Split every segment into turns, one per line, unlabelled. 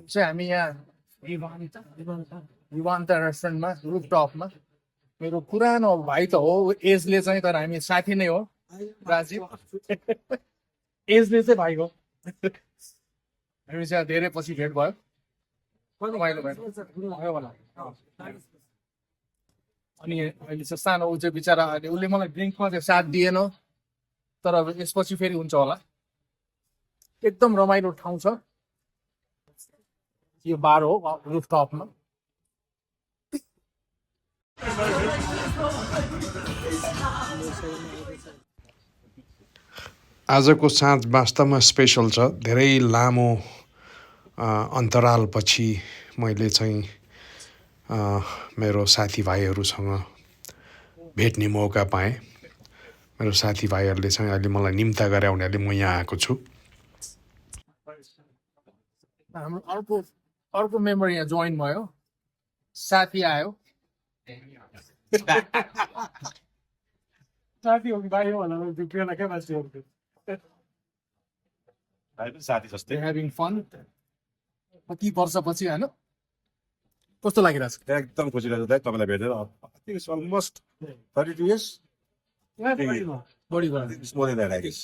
चाहिँ हामी यहाँ युवान्ता रेस्टुरेन्टमा रुफटपमा मेरो पुरानो भाइ त हो एजले चाहिँ तर हामी साथी नै हो राजीव एजले चाहिँ भाइ हो हामी चाहिँ धेरै पछि भेट भयो रमाइलो भयो अनि अहिले चाहिँ सानो ऊ चाहिँ बिचरा अहिले उसले मलाई ड्रिङ्कमा चाहिँ साथ दिएन तर अब यसपछि फेरि हुन्छ होला एकदम रमाइलो ठाउँ छ यो बार हो रुफटपमा
आजको साँझ वास्तवमा स्पेसल छ। धेरै लामो अन्तरालपछि मैले चाहिँ मेरो साथीभाइहरूसँग भेट्ने मौका पाएँ। मेरो साथीभाइहरूले चाहिँ अहिले मलाई निम्ता गरे हुनाले म यहाँ आएको छु।
हाम्रो अर्को मेम्बर यहाँ जोइन भयो साथी आयो साथी हो कि भाइ हो होला बेला क्या मान्छेहरूको
साथी जस्तै
ह्याभिङ फन कति वर्षपछि होइन कस्तो लागिरहेछ
एकदम खुसी लाग्छ दाइ तपाईँलाई भेटेर इट्स अलमोस्ट 32 years
बढी भयो
it's more than that I guess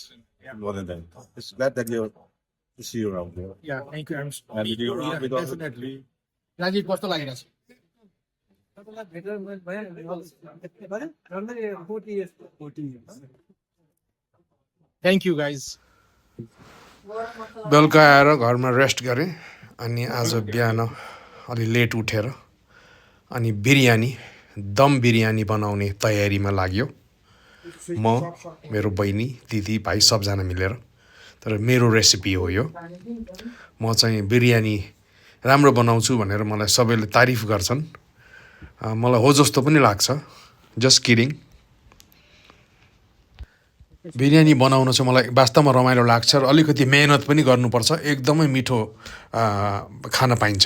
more than that it's glad that you're to see you around here
या thank you
and you around with all
definitely Rajiv कस्तो लागिरहेछ थ्याङ्क यू गाइज
बेलुका आएर घरमा rest गरेँ अनि आज बिहान अलि लेट उठेर अनि बिरयानी दम बिरयानी बनाउने तयारीमा लाग्यो म मेरो बहिनी दिदी भाइ सबजना मिलेर। तर मेरो रेसिपी हो यो। म चाहिँ बिरयानी राम्रो बनाउँछु भनेर मलाई सबैले तारिफ गर्छन्। मलाई हो जस्तो पनि लाग्छ। Just kidding. बिरयानी बनाउन चाहिँ मलाई वास्तवमा रमाइलो लाग्छ र अलिकति मेहनत पनि गर्नुपर्छ। एकदमै मिठो खान पाइन्छ।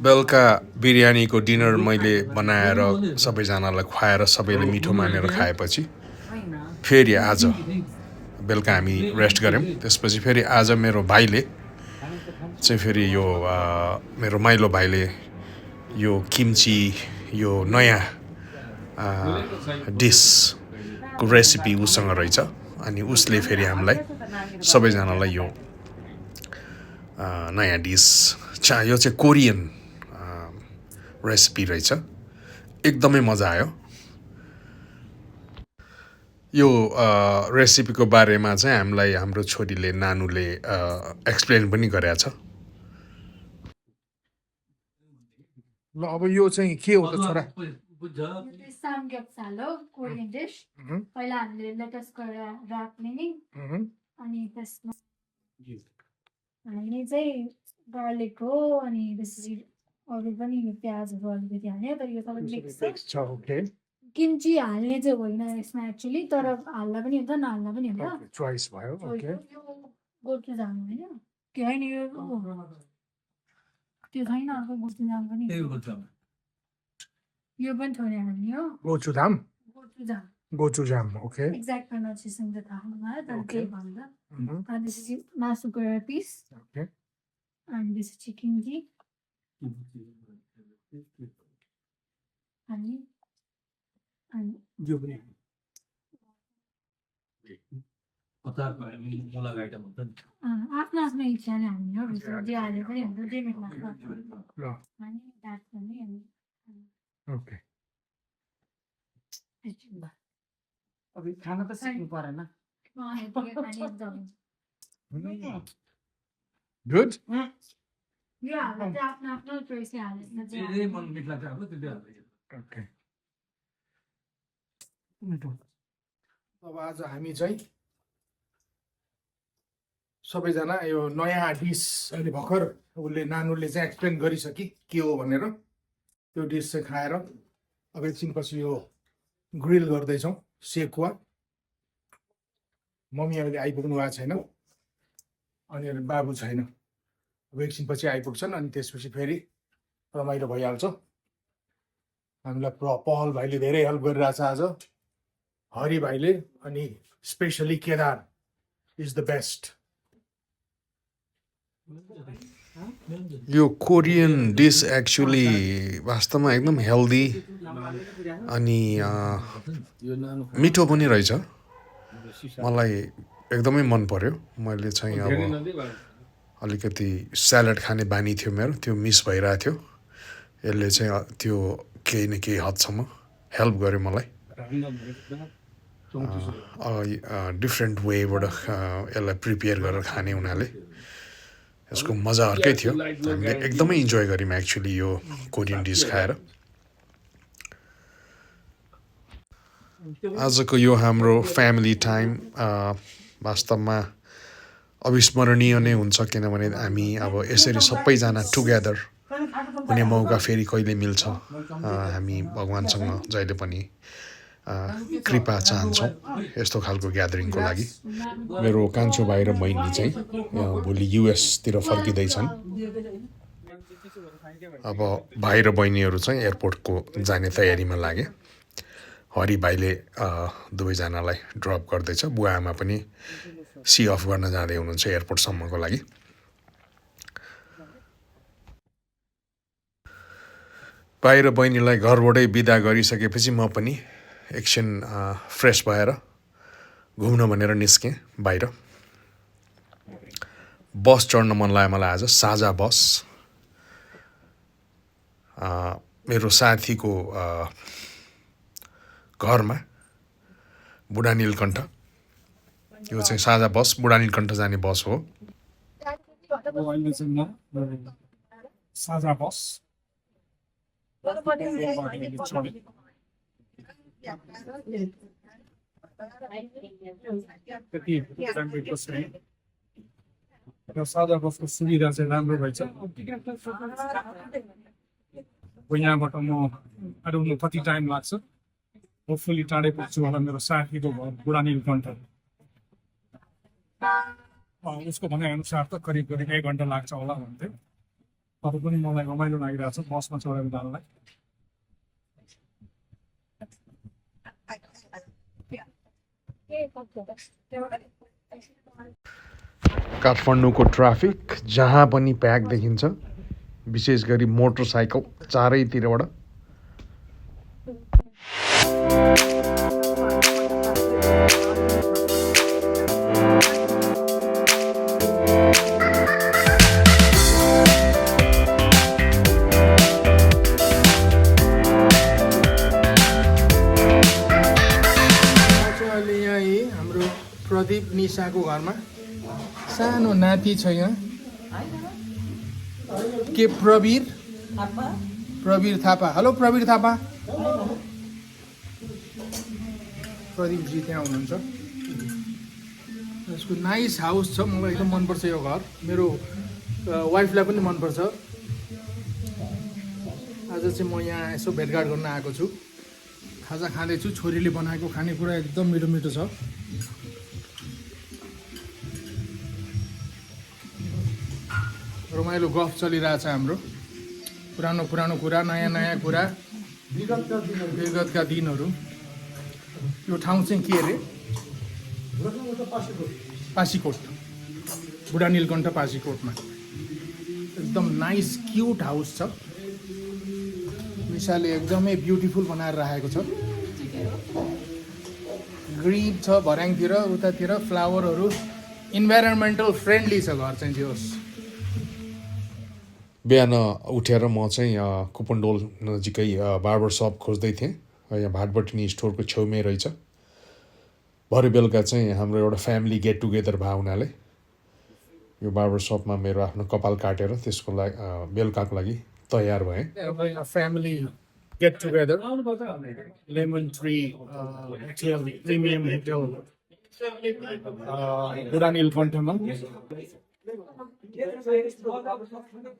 बेलुका बिरयानीको डिनर मैले बनाएर सबैजनालाई खुवाएर सबैले मिठो मानेर खाएपछि फेरि आज बेलुका हामी रेस्ट गऱ्यौँ। त्यसपछि फेरि आज मेरो भाइले चाहिँ फेरि यो मेरो माइलो भाइले यो किम्ची यो नयाँ डिसको रेसिपी उसँग रहेछ अनि उसले फेरि हामीलाई सबैजनालाई यो नयाँ डिस यो चाहिँ कोरियन रेसिपी रहेछ। एकदमै मजा आयो। यो रेसिपीको बारेमा चाहिँ हामीलाई हाम्रो छोरीले नानुले एक्सप्लेन पनि गरेको छ।
ल अब यो चाहिँ के हो त छोरा
samgyeopsal हो कोरियन डिश पहिला हामीले लेटस गरेर राख्ने नि अनि त्यसमा हामीले चाहिँ गार्लिक हो अनि त्यसपछि अरू पनि प्याजहरू अलिकति हाल्यो तर यो सबै मिक्स
छ ओके
किम्ची हाल्ने चाहिँ होइन यसमा एक्चुअली तर हाल्दा पनि हुन्छ नहाल्दा पनि हुन्छ
चोइस भयो ओके
गोचुजाम होइन के होइन यो त्यो छैन अर्को गोचुजाम पनि यो पनि थोरै हाल्ने हो
गोचुधाम
गोचुजाम
गोचुजाम ओके
एक्ज्याक्ट प्रोनाउन्सिएसन त थाहा हुँदैन तर केही भन्दा अनि त्यसपछि मासुको एउटा पिस
ओके
अनि त्यसपछि किम्ची अनि
यो पनि
आफ्नो आफ्नो इच्छाले हाल्ने हो जे हाले पनि हुन्छ जे मिठो लाग्छ
ल
अनि दाँत पनि अनि
ओके
अब खाना त सिक्नु परेन
गुड
यो हाल्दा चाहिँ आफ्नो आफ्नो चोइसले हाल्ने
ओके अब आज हामी चाहिँ सबैजना यो नयाँ डिस अहिले भर्खर उसले नानुले चाहिँ एक्सप्लेन गरिसके के हो भनेर त्यो डिस चाहिँ खाएर अब एकछिनपछि यो ग्रिल गर्दैछौँ सेकुवा। मम्मी अहिले आइपुग्नु भएको छैन अनि बाबु छैन, अब एकछिनपछि आइपुग्छन् अनि त्यसपछि फेरि रमाइलो भइहाल्छ। हामीलाई पहल भाइले धेरै हेल्प गरिरहेछ आज, हरि भाइले, अनि specially Kedar is the best.
यो कोरियन डिस एक्चुअली वास्तवमा एकदम हेल्दी अनि मिठो पनि रहेछ। मलाई एकदमै मन पर्यो। मैले चाहिँ अब अलिकति स्यालेड खाने बानी थियो मेरो, त्यो मिस भइरहेको थियो। यसले चाहिँ त्यो केही न केही हदसम्म हेल्प गर्यो मलाई। डिफ्रेन्ट वेबाट यसलाई प्रिपेयर गरेर खाने हुनाले यसको मजा अर्कै थियो। हामीले एकदमै इन्जोय गऱ्यौँ एक्चुअली यो कोरियन डिस खाएर। आजको यो हाम्रो फ्यामिली टाइम वास्तवमा अविस्मरणीय नै हुन्छ, किनभने हामी अब यसरी सबैजना टुगेदर हुने मौका फेरि कहिले मिल्छ। हामी भगवान्सँग जहिले पनि कृपा चाहन्छौँ यस्तो खालको ग्यादरिङको लागि। मेरो कान्छो भाइ र बहिनी चाहिँ भोलि युएसतिर फर्किँदैछन्। अब भाइ र बहिनीहरू चाहिँ एयरपोर्टको जाने तयारीमा लागे। हरि भाइले दुवैजनालाई ड्रप गर्दैछ। बुवा आमा पनि सी अफ गर्न जाँदै हुनुहुन्छ एयरपोर्टसम्मको लागि। भाइ र बहिनीलाई घरबाटै बिदा गरिसकेपछि म पनि एकछिन फ्रेस भएर घुम्न भनेर निस्केँ बाहिर। बस चढ्न मन लाग्यो मलाई आज, साझा बस। मेरो साथीको घरमा बुढा नीलकण्ठ, यो चाहिँ साझा बस बुढा नीलकण्ठ जाने बस हो।
अहिले चाहिँ म साझा बस साझा बसको सुविधा चाहिँ राम्रो रहेछ। यहाँबाट म अरू कति टाइम लाग्छ, होपफुली टाढै पुग्छु होला। मेरो साथीको घर बुढा नीलकण्ठ, उसको भनाइअनुसार त करिब 1 घन्टा लाग्छ होला भन्थे। तर पनि मलाई रमाइलो लागिरहेको छ बसमा चढेर जानुलाई।
काठमाडौँको ट्राफिक जहाँ पनि प्याक देखिन्छ, विशेष गरी मोटरसाइकल चारैतिरबाट।
अहिले यहाँ हाम्रो प्रदीप निशाको घरमा सानो नाति छ। यहाँ के प्रवीर थापा। हेलो प्रवीर थापा। प्रदीपजी त्यहाँ हुनुहुन्छ। यसको नाइस हाउस छ, मलाई एकदम मनपर्छ यो घर। मेरो वाइफलाई पनि मनपर्छ। आज चाहिँ म यहाँ यसो भेटघाट गर्न आएको छु। खाजा खाँदैछु। छोरीले बनाएको खानेकुरा एकदम मिठो मिठो छ। रमाइलो गफ चलिरहेछ हाम्रो। पुरानो पुरानो कुरा, नयाँ नयाँ कुरा, विगतका दिनहरू। यो ठाउँ चाहिँ के अरे? पासीकोट, बुढा नीलकण्ठ पासीकोटमा। एकदम नाइस क्युट हाउस छ। निशाले एकदमै ब्युटिफुल बनाएर राखेको छ। ग्रिन छ भर्याङतिर, उतातिर फ्लावरहरू। इन्भाइरोन्मेन्टल फ्रेन्डली छ घर चाहिँ। जे होस्,
बिहान उठेर म चाहिँ कुपनडोल नजिकै बार्बर सप खोज्दै थिएँ। यहाँ भाटबटिनी स्टोरको छेउमै रहेछ। भरे बेलुका चाहिँ हाम्रो एउटा फ्यामिली गेट टुगेदर भएको हुनाले यो बार्बर सपमा मेरो आफ्नो कपाल काटेर त्यसको लागि बेलुकाको लागि तयार भएँ।
एउटा family get together lemon tree hotel, premium hotel बुढा नीलकण्ठमा।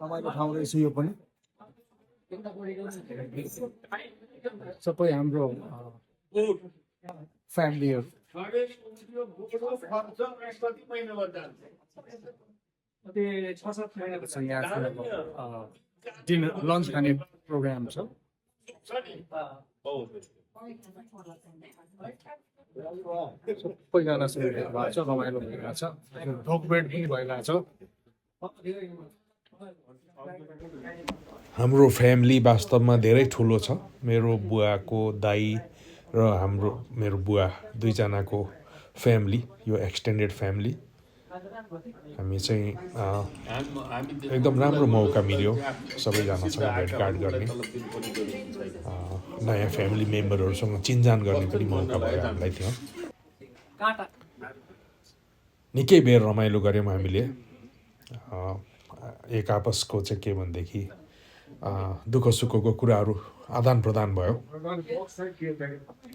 रमाइलो ठाउँ रहेछ यो पनि। सबै हाम्रो फ्यामिलीहरू। यहाँ चाहिँ अब डिनर लन्च खाने प्रोग्राम छ सबैजनासँग भेट भएको छ रमाइलो भइरहेको छ ढोकभेट पनि भइरहेको छ
हाम्रो फ्यामिली वास्तवमा धेरै ठुलो छ मेरो बुवाको दाइ र मेरो बुवा दुईजनाको फ्यामिली यो एक्सटेन्डेड फ्यामिली हामी चाहिँ एकदम राम्रो मौका मिल्यो सबैजनासँग भेटघाट गर्ने नयाँ फ्यामिली मेम्बरहरूसँग चिनजान गर्ने पनि मौका भयो हामीलाई त्यहाँ निकै बेर रमाइलो गऱ्यौँ हामीले एक आपसको चाहिँ के भनेदेखि दुःख सुखको कुराहरू आदान प्रदान भयो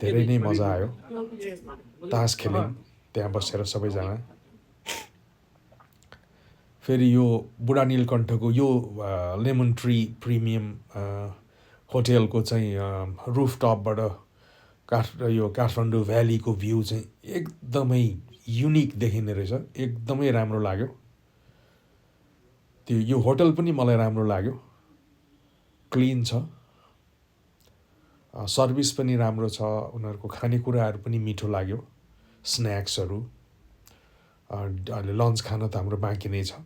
धेरै नै मजा आयो तास खेल्यौँ त्यहाँ बसेर सबैजना फेरि यो बुढा नीलकण्ठको यो लेमन ट्री प्रिमियम होटेलको चाहिँ रुफटपबाट यो काठमाडौँ भ्यालीको भ्यू चाहिँ एकदमै युनिक देखिने रहेछ एकदमै राम्रो लाग्यो त्यो यो होटल पनि मलाई राम्रो लाग्यो क्लिन छ सर्भिस पनि राम्रो छ उनीहरूको खानेकुराहरू पनि मिठो लाग्यो स्न्याक्सहरू अहिले लन्च खान त हाम्रो बाँकी नै छ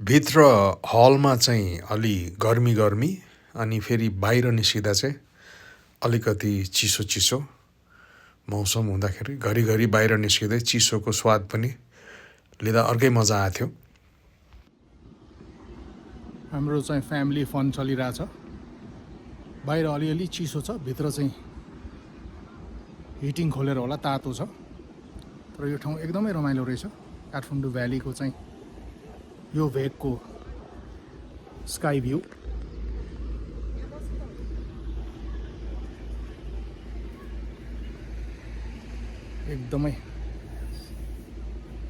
भित्र हलमा चाहिँ अलि गर्मी अनि फेरि बाहिर निस्किँदा चाहिँ अलिकति चिसो मौसम हुँदाखेरि घरिघरि बाहिर निस्किँदै चिसोको स्वाद पनि लिँदा अर्कै मजा आएको थियो
हाम्रो चाहिँ फ्यामिली फन चलिरहेछ बाहिर अलिअलि चिसो छ भित्र चाहिँ हिटिङ खोलेर होला तातो छ तर यो ठाउँ एकदमै रमाइलो रहेछ काठमाडौँ भ्यालीको चाहिँ यो भेगको स्काई भ्यू एकदमै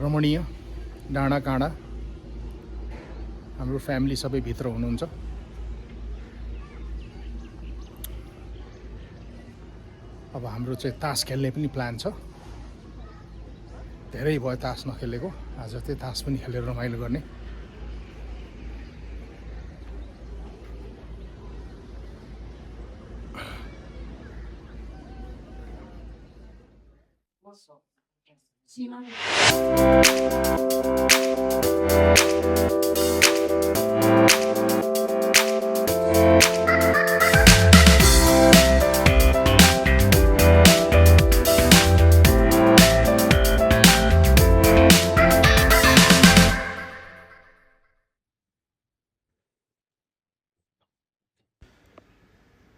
रमणीय डाँडा काँडा हाम्रो फ्यामिली सबै भित्र हुनुहुन्छ अब हाम्रो चाहिँ तास खेल्ने पनि प्लान छ धेरै भयो तास नखेलेको आज चाहिँ तास पनि खेलेर रमाइलो गर्ने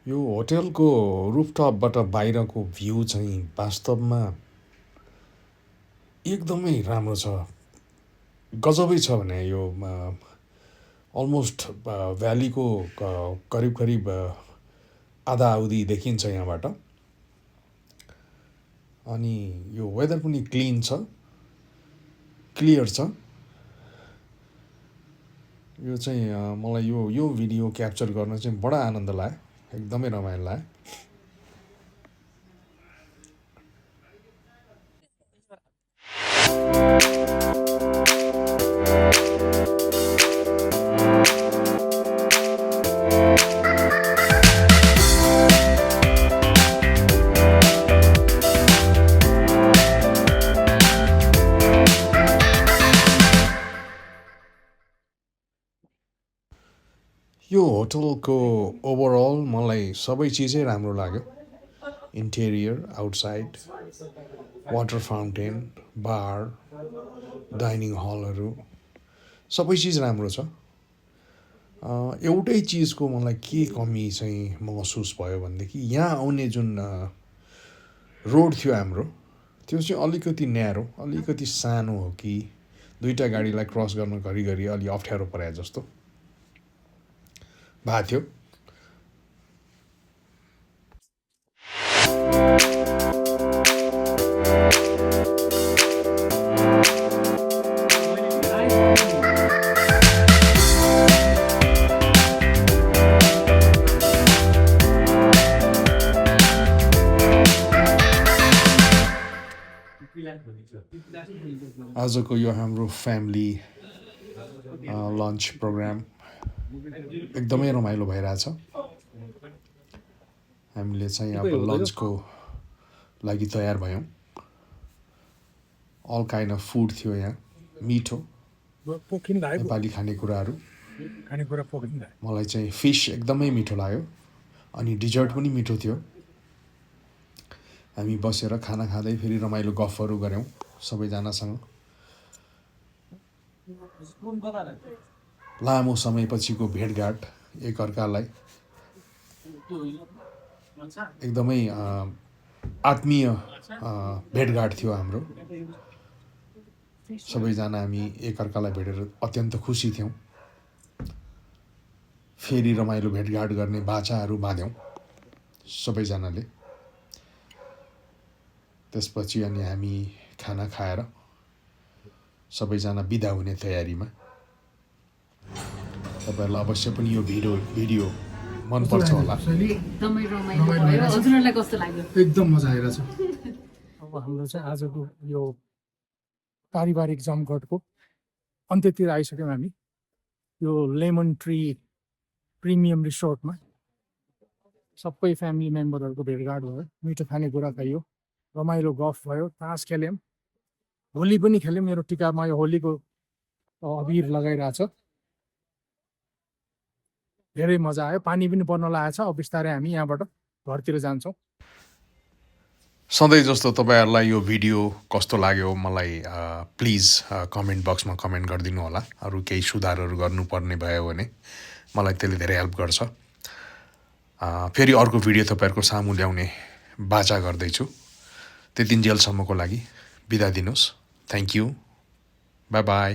यो होटेलको रुफटपबाट बाहिरको भ्यू चाहिँ वास्तवमा एकदमै राम्रो छ गजबै छ भने यो अलमोस्ट भ्यालीको करिब आधा अवधि देखिन्छ यहाँबाट अनि यो वेदर पनि क्लिन छ क्लियर छ यो चाहिँ मलाई यो भिडियो क्याप्चर गर्न चाहिँ बडा आनन्द लाग्यो एकदमै रमाइलो लाग्यो यो होटलको ओभरअल मलाई सबै चिजै राम्रो लाग्यो इन्टेरियर आउटसाइड वाटर फाउन्टेन बार डाइनिङ हलहरू सबै चिज राम्रो छ एउटै चिजको मलाई के कमी चाहिँ महसुस भयो भनेदेखि यहाँ आउने जुन रोड थियो हाम्रो त्यो चाहिँ अलिकति न्यारो अलिकति सानो हो कि दुईवटा गाडीलाई क्रस गर्न घरिघरि अलि अप्ठ्यारो परे जस्तो भएको थियो आजको यो हाम्रो फ्यामिली लन्च प्रोग्राम एकदमै रमाइलो भइरहेछ। हामीले चाहिँ अब लन्चको लागि तयार भयौँ। अल काइन्ड अफ फुड थियो यहाँ, मिठो नेपाली खानेकुराहरू।
खानेकुरा पोखिँदा
मलाई चाहिँ फिस एकदमै मिठो लाग्यो अनि डिजर्ट पनि मिठो थियो। हामी बसेर खाना खाँदै फेरि रमाइलो गफहरू गऱ्यौँ सबैजनासँग। लामो समयपछिको भेटघाट, एकअर्कालाई एकदमै आत्मीय भेटघाट थियो हाम्रो। सबैजना हामी एकअर्कालाई भेटेर अत्यन्त खुसी थियौँ। फेरि रमाइलो भेटघाट गर्ने बाचाहरू बाँध्यौँ सबैजनाले। त्यसपछि अनि हामी खाना खाएर सबैजना बिदा हुने तयारीमा। तपाईँहरूलाई अवश्य पनि यो भिडियो मनपर्छ होला।
एकदमै रमाइलो भयो। हजुरहरूलाई कस्तो लाग्यो?
एकदम मजा आइरहेछ। अब हाम्रो चाहिँ आजको यो पारिवारिक जमघटको अन्त्यतिर आइसक्यौँ हामी। यो लेमन ट्री प्रिमियम रिसोर्टमा सबै फ्यामिली मेम्बरहरूको भेटघाट भयो, मिठो खानेकुरा खाइयो, रमाइलो गफ भयो, तास खेल्यौँ, होली पनि खेल्यौँ। मेरो टिकामा यो होलीको अबिर लगाइरहेछ। धेरै मजा आयो। पानी पनि पर्न लागेको छ। अब बिस्तारै हामी यहाँबाट घरतिर जान्छौँ।
सधैँ जस्तो तपाईँहरूलाई यो भिडियो कस्तो लाग्यो मलाई प्लिज कमेन्ट बक्समा कमेन्ट गरिदिनु होला। अरू केही सुधारहरू गर्नुपर्ने भयो भने मलाई त्यसले धेरै हेल्प गर्छ। फेरि अर्को भिडियो तपाईँहरूको सामु ल्याउने बाचा गर्दैछु। त्यतिन्जेलसम्मको लागि बिदा दिनुहोस्। Thank you, by by.